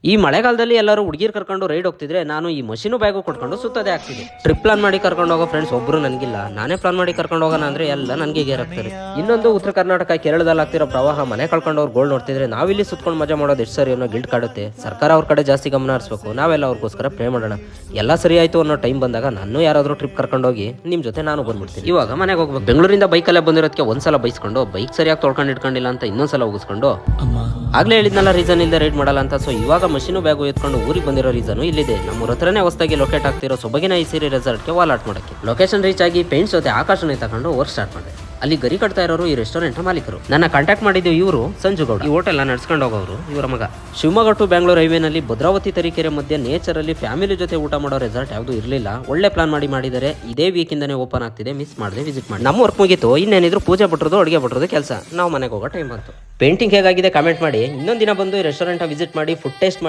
ಈ ಮಳೆಗಾಲದಲ್ಲಿ ಎಲ್ಲರೂ ಹುಡುಗಿರ್ ಕರ್ಕೊಂಡು ರೈಡ್ ಹೋಗ್ತಿದ್ರೆ ನಾನು ಈ ಮಷೀನು ಬ್ಯಾಗು ಕೊಟ್ಕೊಂಡು ಸುತ್ತದೇ ಆಗ್ತಿದೆ. ಟ್ರಿಪ್ ಪ್ಲಾನ್ ಮಾಡಿ ಕರ್ಕೊಂಡು ಹೋಗೋ ಫ್ರೆಂಡ್ಸ್ ಒಬ್ರು ನನಗಿಲ್ಲ. ನಾನೇ ಪ್ಲಾನ್ ಮಾಡಿ ಕರ್ಕೊಂಡು ಹೋಗೋಣ ಅಂದ್ರೆ ಎಲ್ಲ ನನಗೆ ಗೇರಾಗ್ತಾರೆ. ಇನ್ನೊಂದು ಉತ್ತರ ಕರ್ನಾಟಕ ಕೇರಳದಲ್ಲಿ ಆಗ್ತಿರೋ ಪ್ರವಾಹ ಮನೆ ಕಳ್ಕೊಂಡು ಅವ್ರು ಗೋಲ್ ನೋಡ್ತಿದ್ರೆ ನಾವಿಲ್ಲಿ ಸುತ್ಕೊಂಡು ಮಜಾ ಮಾಡೋದು ಎಷ್ಟು ಸರಿ ಅನ್ನೋ ಗಿಲ್ಟ್ ಕಾಡುತ್ತೆ. ಸರ್ಕಾರ ಅವ್ರ ಕಡೆ ಜಾಸ್ತಿ ಗಮನ ಹರಿಸಬೇಕು. ನಾವೆಲ್ಲ ಅವ್ರಿಗೋಸ್ಕರ ಪ್ರೇ ಮಾಡೋಣ. ಎಲ್ಲ ಸರಿ ಆಯ್ತು ಅನ್ನೋ ಟೈಮ್ ಬಂದಾಗ ನಾನು ಯಾರಾದ್ರೂ ಟ್ರಿಪ್ ಕರ್ಕೊಂಡು ಹೋಗಿ ನಿಮ್ ಜೊತೆ ನಾನು ಬಂದ್ಬಿಡ್ತೀನಿ. ಇವಾಗ ಮನೆಗೆ ಹೋಗ್ಬೇಕು. ಬೆಂಗಳೂರಿಂದ ಬೈಕಲ್ಲೇ ಬಂದಿರೋದಕ್ಕೆ ಒಂದ್ಸಲ ಬೈಸ್ಕೊಂಡು ಬೈಕ್ ಸರಿಯಾಗಿ ತೊಳ್ಕೊಂಡು ಇಟ್ಕೊಂಡಿಲ್ಲ ಅಂತ ಇನ್ನೊಂದ್ಸಲ ಹೋಗಿಸ್ಕೊಂಡು ಆಗ್ಲೇ ಹೇಳಿದ್ನಲ್ಲ ರೀಸನ್ ಇಲ್ಲದೆ ರೈಡ್ ಮಾಡಲ್ಲ ಅಂತ. ಸೊ ಇವಾಗ ಮಷೀನು ಬ್ಯಾಗು ಎತ್ಕೊಂಡು ಊರಿಗೆ ಬಂದಿರೋ ರೀಸನ್ ಇಲ್ಲಿದೆ. ನಮ್ಮ ಹತ್ರನೇ ಹೊಸದಾಗಿ ಲೊಕೇಟ್ ಆಗ್ತಿರೋ ಸೊಬಗಿನ ಈ ಸಿರಿ ರೆಸಾರ್ಟ್ಗೆ ವಾಲಾಟ್ ಮಾಡೋಕ್ಕೆ ಲೊಕೇಶನ್ ರೀಚ್ ಆಗಿ ಪೇಂಟ್ಸ್ ಜೊತೆ ಆಕಾಶನೇ ತಗೊಂಡು ವರ್ಕ್ ಸ್ಟಾರ್ಟ್ ಮಾಡಿದೆ. ಅಲ್ಲಿ ಗರಿ ಕಟ್ತಾ ಇರೋರು ಈ ರೆಸ್ಟೋರೆಂಟ್ ಮಾಲೀಕರು. ನನ್ನ ಕಾಂಟ್ಯಾಕ್ಟ್ ಮಾಡಿದ್ದು ಇವರು ಸಂಜು ಗೌಡ. ಈ ಹೋಟೆಲ್ ನಡ್ಸ್ಕೊಂಡು ಹೋಗೋರು ಇವರ ಮಗ. ಶಿವಮೊಗ್ಗ ಟು ಬ್ಯಾಂಗ್ಳೂರ್ ಹೈವೇನಲ್ಲಿ ಭದ್ರಾವತಿ ತರೀಕೆರೆ ಮಧ್ಯೆ ನೇಚರ್ ಅಲ್ಲಿ ಫ್ಯಾಮಿಲಿ ಜೊತೆ ಊಟ ಮಾಡೋ ರೆಸಾರ್ಟ್ ಯಾವುದು ಇರಲಿಲ್ಲ. ಒಳ್ಳೆ ಪ್ಲಾನ್ ಮಾಡಿದ್ದಾರೆ. ಇದೇ ವೀಕ್ ಇಂದಾನೆ ಓಪನ್ ಆಗ್ತಿದೆ. ಮಿಸ್ ಮಾಡದೆ ವಿಸಿಟ್ ಮಾಡಿ. ನಮ್ಮ ವರ್ಕ್ ಮುಗಿತು. ಇನ್ನೇನಿದ್ರು ಪೂಜೆ ಬಿಟ್ಟರು ಅಡುಗೆ ಬಿಟ್ಟರು ಕೆಲಸ. ನಾವು ಮನೆಗೆ ಹೋಗೋ ಟೈಮ್ ಬಂತು. ಪೇಂಟಿಂಗ್ ಹೇಗಾಗಿದೆ ಕಾಮೆಂಟ್ ಮಾಡಿ. ಇನ್ನೊಂದು ದಿನ ಬಂದು ಈ ರೆಸ್ಟೋರೆಂಟ್ ವಿಸಿಟ್ ಮಾಡಿ ಫುಡ್ ಟೇಸ್ಟ್ ಮಾಡಿ